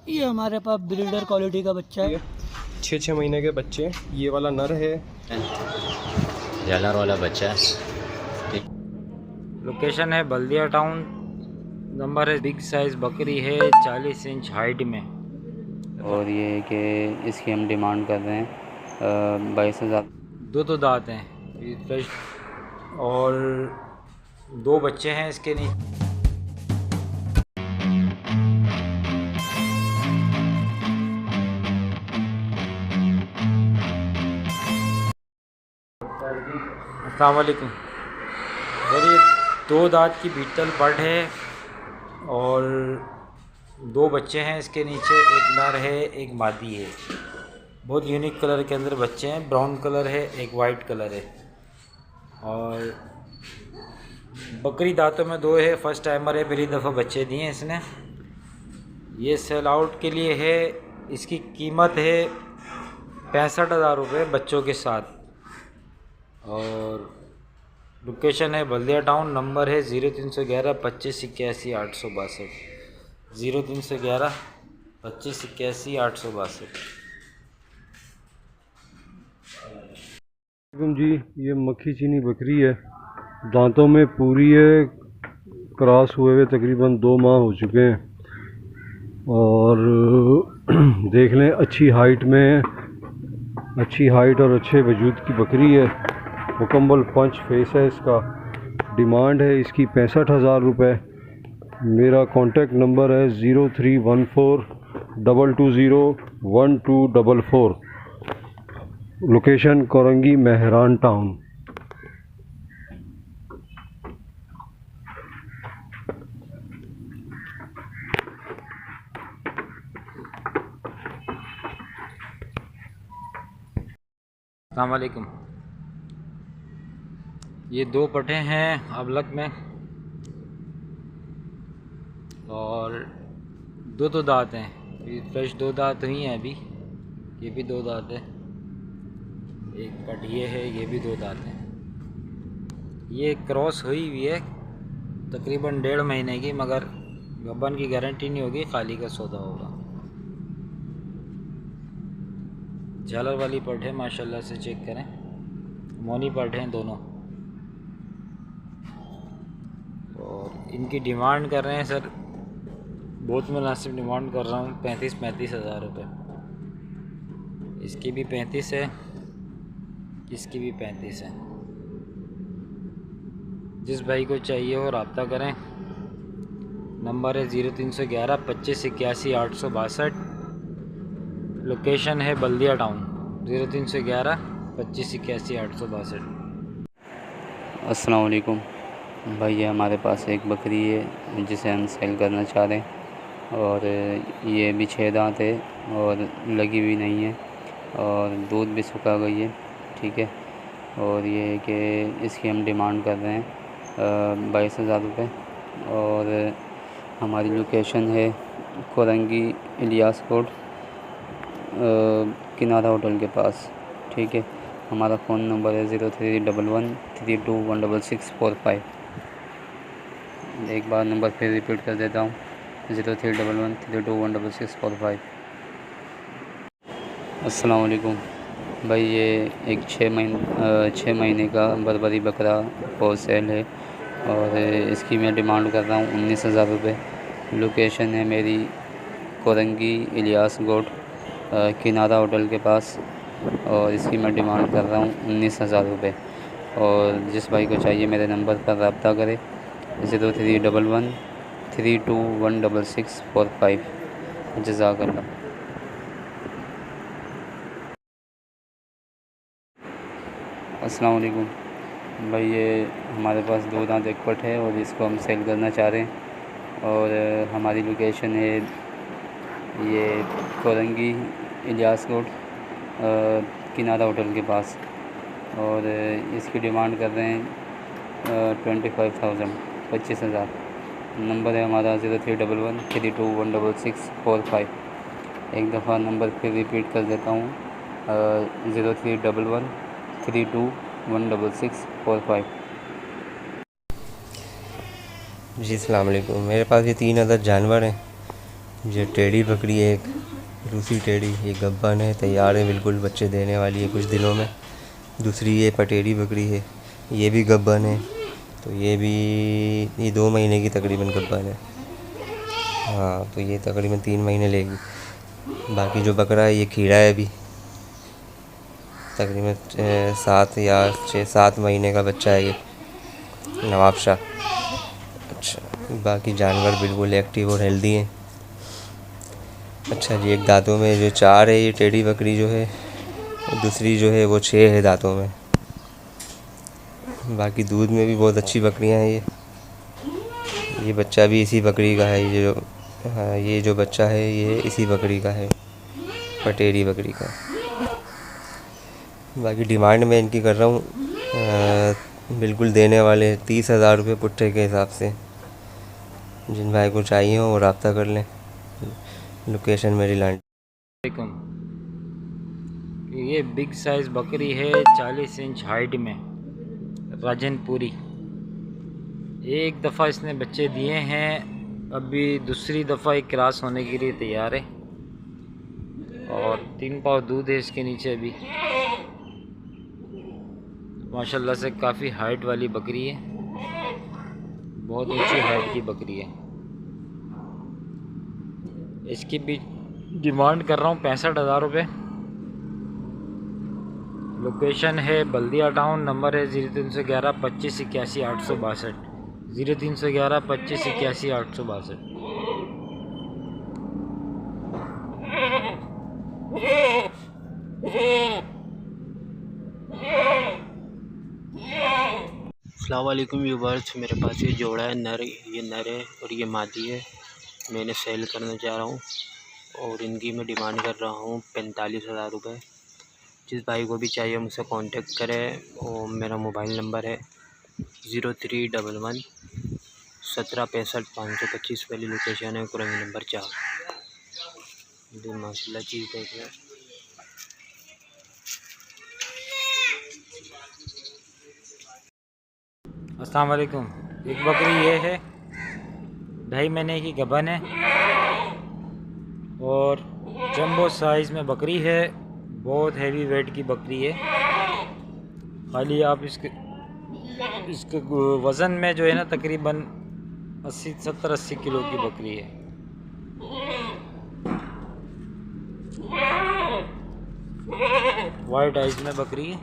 ये हमारे पास breeder quality का बच्चा है। 6 महीने के बच्चे। ये वाला नर है, झालर वाला बच्चा है। लोकेशन है बल्दिया टाउन। नंबर है, बिग साइज बकरी है 40 इंच हाइट में। और ये है कि इसकी हम डिमांड कर रहे हैं 22,000। दो दांत हैं फ्रेश और 2 बच्चे हैं इसके नीचे। अस्सलाम वालेकुम। और ये 2 दांत की बीटल बर्ड है और 2 बच्चे हैं इसके नीचे, एक नर है एक मादी है। बहुत यूनिक कलर के अंदर बच्चे हैं, ब्राउन कलर है एक वाइट कलर है। और बकरी दांतों में 2 है, फर्स्ट टाइमर है, पहली दफ़ा बच्चे दिए इसने। ये सेल आउट के लिए है। इसकी कीमत है 65,000 रुपये बच्चों के साथ। और लोकेशन है बल्दिया टाउन। नंबर है 0311 25 81 862। 0311 25 81 862। जी, ये मक्खी चीनी बकरी है, दांतों में पूरी है, क्रॉस हुए हुए तकरीबन 2 माह हो चुके हैं। और देख लें, अच्छी हाइट और अच्छे वजूद की बकरी है। मुकम्मल पंच फेस है इसका। डिमांड है इसकी 65,000 रुपये। मेरा कॉन्टेक्ट नंबर है 0314 220 1244। Location Korangi Mehran town. अस्सलाम वालेकुम। ये 2 पठे हैं अबलक में और 2 दांत हैं। ये फ्रेश 2 दांत हुई हैं अभी। ये भी 2 दांत है। एक पट ये है, ये भी 2 दांत हैं। ये क्रॉस हुई हुई है तकरीबन 1.5 महीने की, मगर गब्बन की गारंटी नहीं होगी, खाली का सौदा होगा। झालर वाली पट है, माशाल्लाह से चेक करें। मोनी पट हैं दोनों। और इनकी डिमांड कर रहे हैं सर, बहुत मुनासिब डिमांड कर रहा हूँ, 35 हज़ार रुपये। इसकी भी 35 है, इसकी भी 35 है। जिस भाई को चाहिए हो रब्ता करें। नंबर है 0311 25 81 862। लोकेशन है बल्दिया टाउन। 0311 25 81 862। अस्सलाम वालेकुम भाई, ये हमारे पास एक बकरी है जिसे हम सेल करना चाह रहे हैं। और ये भी 6 दांत है और लगी हुई नहीं है और दूध भी सुखा गई है, ठीक है। और ये है कि इसकी हम डिमांड कर रहे हैं 22,000 रुपये। और हमारी लोकेशन है कोरंगी इलियास रोड, किनारा होटल के पास, ठीक है। हमारा फ़ोन नंबर है 0311 321645। एक बार नंबर फिर रिपीट कर देता हूँ, 0311 321645। अस्सलाम वालेकुम भाई, ये एक 6 महीने का बरबरी बकरा फॉर सेल है और इसकी मैं डिमांड कर रहा हूँ 19,000 रुपये। लोकेशन है मेरी कोरंगी इलियास गोट, किनारा होटल के पास। और इसकी मैं डिमांड कर रहा हूँ 19,000 रुपये। और जिस भाई को चाहिए मेरे नंबर पर रब्ता करें, 0311 321645। जज़ाकल्लाह। अस्सलाम वालेकुम भाई, ये हमारे पास 2 दांत एक पट है और इसको हम सेल करना चाह रहे हैं। और हमारी लोकेशन है ये कोरंगी इलियास रोड, किनारा होटल के पास। और इसकी डिमांड कर रहे हैं 25,000 25,000। नंबर है हमारा 0311 321645। एक दफ़ा नंबर फिर रिपीट कर देता हूँ, 0311 321645। जी अस्सलाम वालेकुम। मेरे पास ये 3 अदर जानवर हैं। ये टेढ़ी बकरी है, एक रूसी टेढ़ी, ये गब्बन है, तैयार है बिल्कुल, बच्चे देने वाली है कुछ दिनों में। दूसरी ये पटेढ़ी बकरी है, ये भी गब्बन है, तो ये 2 महीने की तकरीबन गब्बन है। हाँ, तो ये तकरीबन 3 महीने लेगी। बाकी जो बकरा है ये खीड़ा है, अभी तकरीबन 7 या 6-7 महीने का बच्चा है ये, नवाब शाह। अच्छा, बाकी जानवर बिल्कुल एक्टिव और हेल्दी हैं। अच्छा जी, एक दांतों में जो 4 है ये टेढ़ी बकरी जो है, दूसरी जो है वो 6 है दांतों में। बाकी दूध में भी बहुत अच्छी बकरियां हैं ये बच्चा भी इसी बकरी का है, ये जो बच्चा है ये इसी बकरी का है, पटेढ़ी बकरी का। बाकी डिमांड मैं इनकी कर रहा हूँ बिल्कुल देने वाले 30,000 रुपये पुट्ठे के हिसाब से। जिन भाई को चाहिए हो वो रब्ता कर लें। लोकेशन मेरी लैंड। ये बिग साइज़ बकरी है, 40 इंच हाइट में, राजनपुरी। एक दफ़ा इसने बच्चे दिए हैं, अभी दूसरी दफ़ा एक क्रॉस होने के लिए तैयार है, और 3 पाव दूध है इसके नीचे अभी। माशाल्लाह से काफ़ी हाइट वाली बकरी है, बहुत ऊंची हाइट की बकरी है। इसकी भी डिमांड कर रहा हूँ 65,000 रुपये। लोकेशन है बल्दिया टाउन, नंबर है 0311 25 81 862, 0311 25 81 862। अस्सलाम वालेकुम व्यूवर्स, मेरे पास ये जोड़ा है, ये नर है और ये मादी है। मैं इन्हें सेल करना चाह रहा हूँ और इनकी मैं डिमांड कर रहा हूँ 45,000 रुपये। जिस भाई को भी चाहिए मुझसे कांटेक्ट करें, और मेरा मोबाइल नंबर है 0311 1765 525 वाली लोकेशन है, कुरंगी नंबर 4। माशाल्लाह चीज़ देख लें। अस्सलाम वालेकुम। एक बकरी ये है, 2.5 महीने की गबन है और जंबो साइज़ में बकरी है, बहुत हैवी वेट की बकरी है। खाली आप इसके वज़न में जो है ना तकरीबन 70-80 किलो की बकरी है। वाइट आइज में बकरी है।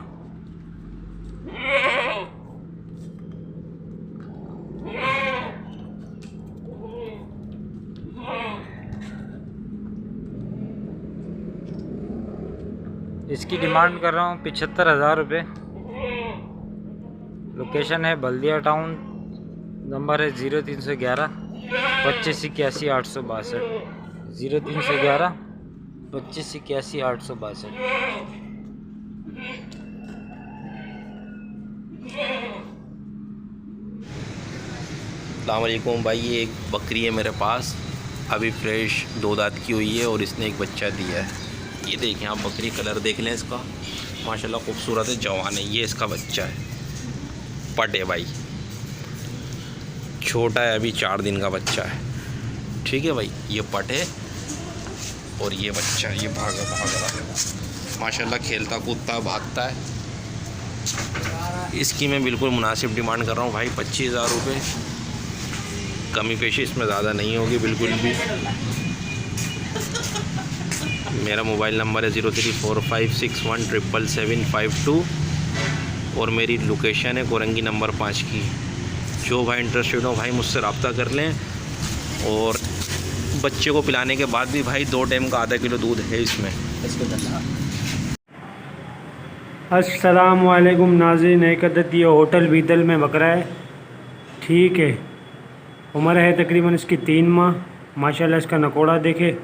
इसकी डिमांड कर रहा हूँ 75,000 रुपये। लोकेशन है बल्दिया टाउन, नंबर है 0311 25 81 862, 0311 25 81 862। अस्सलाम वालेकुम भाई, ये एक बकरी है मेरे पास, अभी फ्रेश 2 दांत की हुई है और इसने एक बच्चा दिया है। ये देखें आप, बकरी कलर देख लें इसका, माशाल्लाह खूबसूरत है, जवान है। ये इसका बच्चा है, पट है भाई, छोटा है, अभी 4 दिन का बच्चा है। ठीक है भाई, ये पट है और ये बच्चा है, ये भाग रहा है माशाल्लाह, खेलता कूदता भागता है। इसकी मैं बिल्कुल मुनासिब डिमांड कर रहा हूँ भाई 25,000 रुपये। कमी पेशी इसमें ज़्यादा नहीं होगी बिल्कुल भी। मेरा मोबाइल नंबर है 0345617752 और मेरी लोकेशन है कोरंगी नंबर 5 की। जो भाई इंटरेस्टेड हो भाई मुझसे रब्ता कर लें। और बच्चे को पिलाने के बाद भी भाई 2 टाइम का आधा किलो दूध है इसमें। अस्सलाम वालेकुम नाज़रीन, एक अदद ये होटल बीदल में बकरा है। ठीक है, उम्र है तकरीबन इसकी 3 माह। माशाल्लाह इसका नकोड़ा देखे,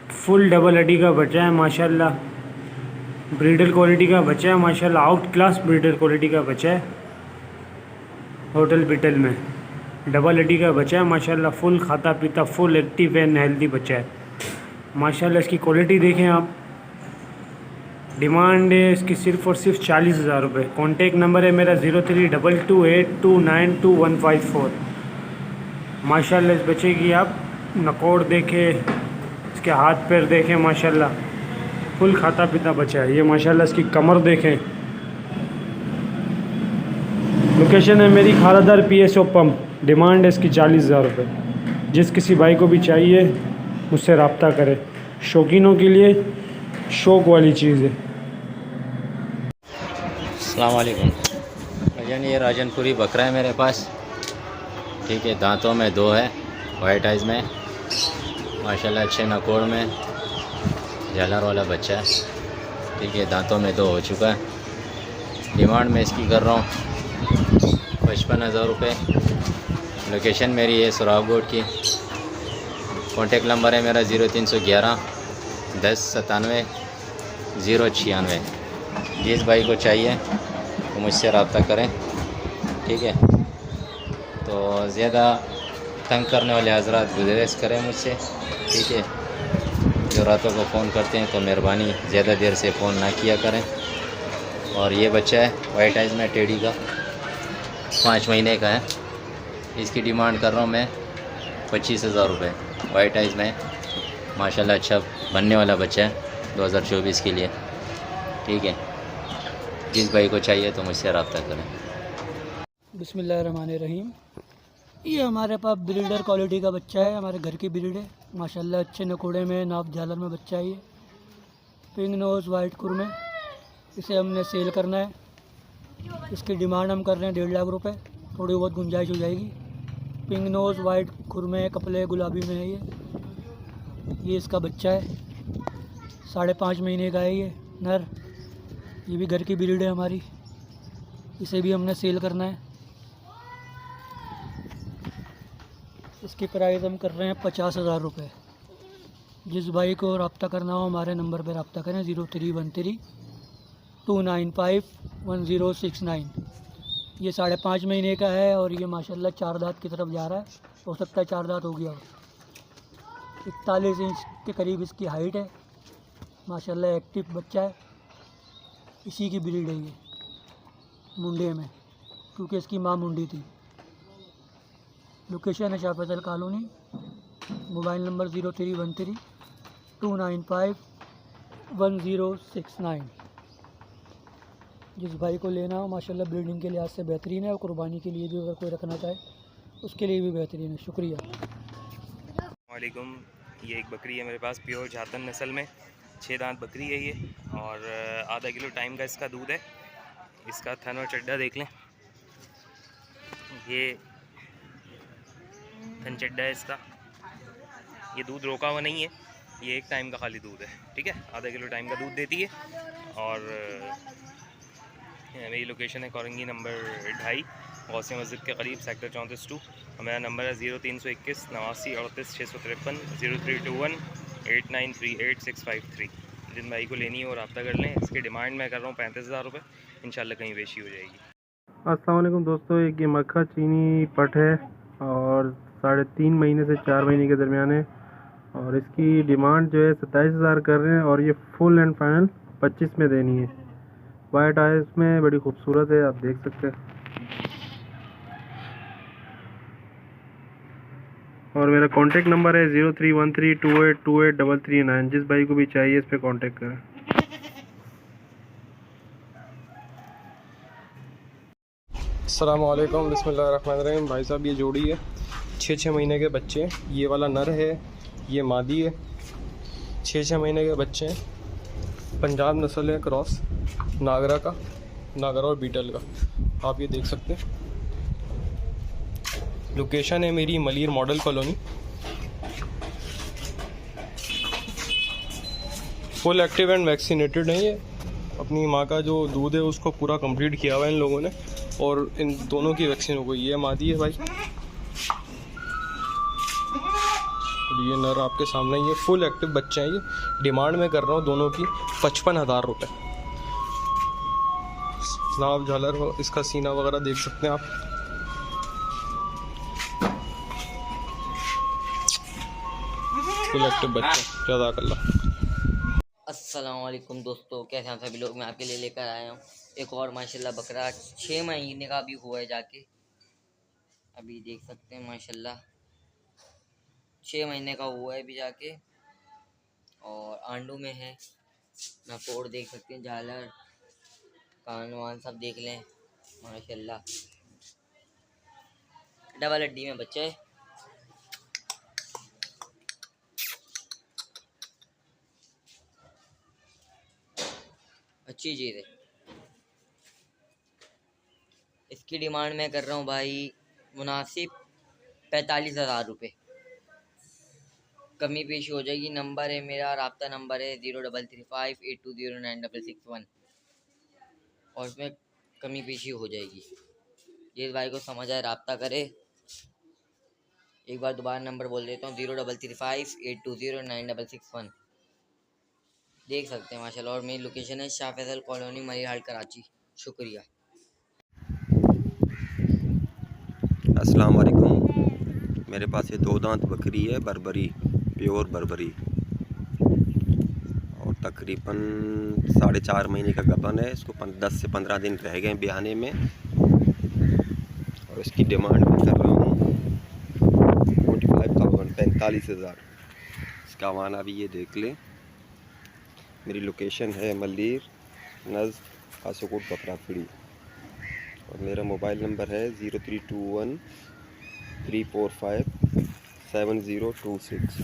फुल डबल हड्डी का बच्चा है माशाल्लाह। ब्रीडर क्वालिटी का बच्चा है माशाल्लाह, आउट क्लास ब्रीडर क्वालिटी का बच्चा है। होटल बीटल में डबल हड्डी का बच्चा है माशाल्लाह, फुल खाता पीता, फुल एक्टिव एंड हेल्दी बच्चा है माशाल्लाह। इसकी क्वालिटी देखें आप। डिमांड है इसकी सिर्फ़ और सिर्फ 40,000 रुपये। कॉन्टेक्ट नंबर है मेरा 032282925154। माशाल्लाह इस बच्चे की आप नकोड़ देखे, इसके हाथ पैर देखें माशाल्लाह, फुल खाता पीता बच्चा है ये माशाल्लाह। इसकी कमर देखें। लोकेशन है मेरी खालादार PSO पंप। डिमांड है इसकी 40,000 रुपये। जिस किसी भाई को भी चाहिए मुझसे रब्ता करें। शौकीनों के लिए शौक़ वाली चीज़ है। अस्सलाम वालेकुम भैया, ये राजनपुरी बकरा है मेरे पास, ठीक है। दांतों में 2 है, वाइट आइज़ में माशाल्लाह, अच्छे नकोड़ में, झालर वाला बच्चा है, ठीक है। दांतों में 2 हो चुका है। डिमांड मैं इसकी कर रहा हूँ 55,000 रुपये। लोकेशन मेरी है सुरागोट की। कॉन्टेक्ट नंबर है मेरा 0311 10 97 096। जिस भाई को चाहिए तो मुझसे रब्ता करें, ठीक है। तो ज़्यादा तंग करने वाले हजरात गुजारिश करें मुझसे, ठीक है। जो रातों को फ़ोन करते हैं तो मेहरबानी ज़्यादा देर से फ़ोन ना किया करें। और ये बच्चा है वाइट आइज़ में टेडी का, 5 महीने का है। इसकी डिमांड कर रहा हूँ मैं 25,000 रुपये। वाइट आइज़ में माशाल्लाह अच्छा बनने वाला बच्चा है 2024 के लिए, ठीक है। जिस भाई को चाहिए तो मुझसे रब्ता करें। बिस्मिल्लाहिर्रहमानिर्रहीम। ये हमारे पास ब्रीडर क्वालिटी का बच्चा है, हमारे घर की ब्रीड है माशाल्लाह। अच्छे नकोड़े में, नाप झालर में बच्चा है ये। पिंक नोज़ वाइट खुर में। इसे हमने सेल करना है। इसकी डिमांड हम कर रहे हैं 1.5 लाख रुपए। थोड़ी बहुत गुंजाइश हो जाएगी। पिंक नोज़ वाइट खुर में, कपले गुलाबी में है ये इसका बच्चा है। 5.5 महीने का है ये नर। ये भी घर की ब्रीड है हमारी। इसे भी हमने सेल करना है। इसकी प्राइस हम कर रहे हैं 50,000 रुपये। जिस भाई को रब्ता करना हो हमारे नंबर पर रब्ता करें 0313 295 1069। ये 5.5 महीने का है और ये माशाल्लाह 4 दांत की तरफ जा रहा है। हो सकता है 4 दांत हो गया हो। 41 इंच के करीब इसकी हाइट है माशाल्लाह। एक्टिव बच्चा है। इसी की ब्रीड है ये मुंडे में, क्योंकि इसकी माँ मुंडी थी। लोकेशन है Shah Faisal colony. Mobile number 0313 295 1069। जिस भाई को लेना हो माशाल्लाह ब्रीडिंग के लिहाज से बेहतरीन है और कुर्बानी के लिए भी अगर कोई रखना चाहे उसके लिए भी बेहतरीन है। शुक्रिया। वालेकुम। ये एक बकरी है मेरे पास, प्योर झारखंड नस्ल में 6 दांत बकरी है ये, और आधा किलो टाइम का इसका दूध है। इसका थन और चड्डा देख लें, ये थन चड्डा है इसका। ये दूध रोका हुआ नहीं है, ये एक टाइम का खाली दूध है, ठीक है। आधा किलो टाइम का दूध देती है। और मेरी लोकेशन है कोरंगी नंबर 2.5 गौसिया मस्जिद के करीब, सेक्टर 34-2। और मेरा नंबर है 0321 89 38 653 0321 8938 653। जिन भाई को लेनी है और रब्ता कर लें। इसकी डिमांड मैं कर रहा हूँ 35,000 रुपये। इंशाल्लाह कहीं बेची हो जाएगी। अस्सलाम वालेकुम दोस्तों, एक ये मक्खा चीनी पट है और 3.5 महीने से 4 महीने के दरमियान है। और इसकी डिमांड जो है 27,000 कर रहे हैं और ये फुल एंड फाइनल 25 में देनी है। वाइट आइज में बड़ी खूबसूरत है, आप देख सकते हैं। और मेरा कॉन्टेक्ट नंबर है 031328283339। जिस भाई को भी चाहिए इस पर कॉन्टेक्ट करें। अस्सलाम वालेकुम, बिस्मिल्लाहिर्रहमानिर्रहीम। भाई साहब ये जोड़ी है, 6 महीने के बच्चे हैं। ये वाला नर है, ये मादी है। 6 महीने के बच्चे हैं। पंजाब नस्ल है, क्रॉस नागरा का, नागरा और बीटल का। आप ये देख सकते हैं। लोकेशन है मेरी Malir model colony. Full active and vaccinated है ये। अपनी माँ का जो दूध है उसको पूरा कंप्लीट किया हुआ है इन लोगों ने, और इन दोनों की वैक्सीन हो गई। ये मादी है भाई, ये नर आपके सामने। ये फुल एक्टिव बच्चे हैं। ये डिमांड में कर रहा हूँ दोनों की 55,000 रुपये। नाप झालर इसका सीना वगैरह देख सकते हैं आप। फुल एक्टिव बच्चे, जज़ाकल्लाह। अस्सलाम वालेकुम दोस्तों, कैसे हैं सभी लोग। मैं आपके लिए लेकर आया हूँ एक और माशाल्लाह बकरा। 6 महीने का भी हुआ है जाके, अभी देख सकते हैं माशाल्लाह 6 महीने का हुआ है अभी जाके। और आंडू में है, नकोड़ देख सकते हैं, झालर कान वान सब देख लें माशाल्लाह। डबल हड्डी में बच्चा है। अच्छी चीज़ है। इसकी डिमांड मैं कर रहा हूँ भाई मुनासिब 45,000 रुपये। कमी पेशी हो जाएगी। नंबर है मेरा, राब्ता नंबर है 033582096661 और इसमें कमी पेशी हो जाएगी। जिस भाई को समझ आए राब्ता करे। एक बार दोबारा नंबर बोल देता हूँ 033582096661। देख सकते हैं माशाल्लाह। और मेरी लोकेशन है शाह फैसल कॉलोनी, मरीहाल, कराची। शुक्रिया। अस्सलाम वालेकुम। मेरे पास ये 2 दांत बकरी है, बर्बरी, प्योर बर्बरी, और तकरीबन 4.5 महीने का गबन है। इसको 10 से 15 दिन रह गए ब्याहने में, और इसकी डिमांड भी कर रहा हूँ 45,000। इसका वाना भी ये देख लें। मेरी लोकेशन है मल्लीर नज़ कासोकोट बकराफड़ी, और मेरा मोबाइल नंबर है 0321-345-7026।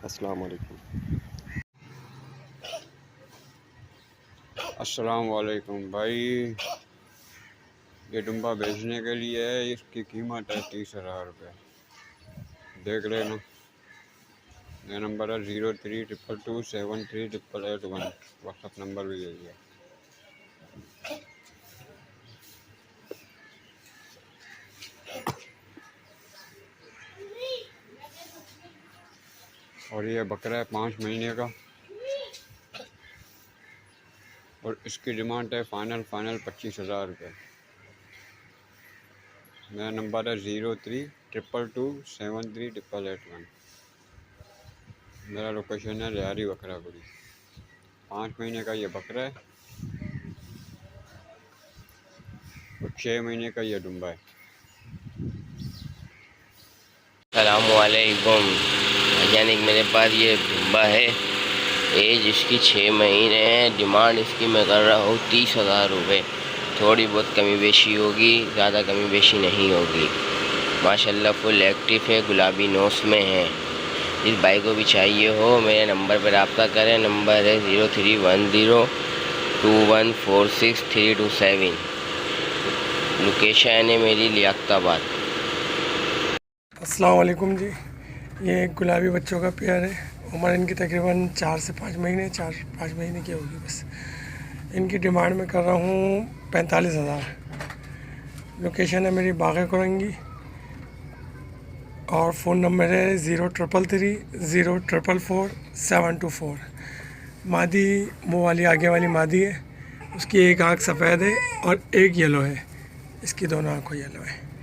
अस्सलाम वालेकुम। अस्सलाम वालेकुम भाई, ये डुम्बा बेचने के लिए है। इसकी कीमत है 30,000 रुपये। देख लेना। मेरा नंबर है 0322273881। व्हाट्सअप नंबर भी यही है। और ये बकरा है 5 महीने का, और इसकी डिमांड है फाइनल 25,000 रुपये। मेरा नंबर है 0322273881। मेरा लोकेशन है रियारी बकरापुरी। 5 महीने का ये बकरा है और 6 महीने का ये डुम्बा है। अस्सलामुअलैकुम। यानी मेरे पास ये डुम्बा है, एज इसकी 6 महीने है। डिमांड इसकी मैं कर रहा हूँ 30,000 रुपये। थोड़ी बहुत कमी बेशी होगी, ज़्यादा कमी बेशी नहीं होगी। माशाल्लाह फुल एक्टिव है, गुलाबी नोस में है। इस भाई को भी चाहिए हो मेरे नंबर पर रब्ता करें। नंबर है 03102146 लोकेशन है मेरी लियाकताबाद। अस्सलाम वालेकुम जी। ये एक गुलाबी बच्चों का पेयर है। उम्र इनकी तकरीबन 4 से 5 महीने, 4-5 महीने की होगी बस। इनकी डिमांड में कर रहा हूँ 45,000। लोकेशन है मेरी बाग़े कुरंगी, और फ़ोन नंबर है 033304444724। मादी मुँह वाली आगे वाली मादी है। उसकी एक आँख सफ़ेद है और एक येलो है। इसकी दोनों आँखों येलो है।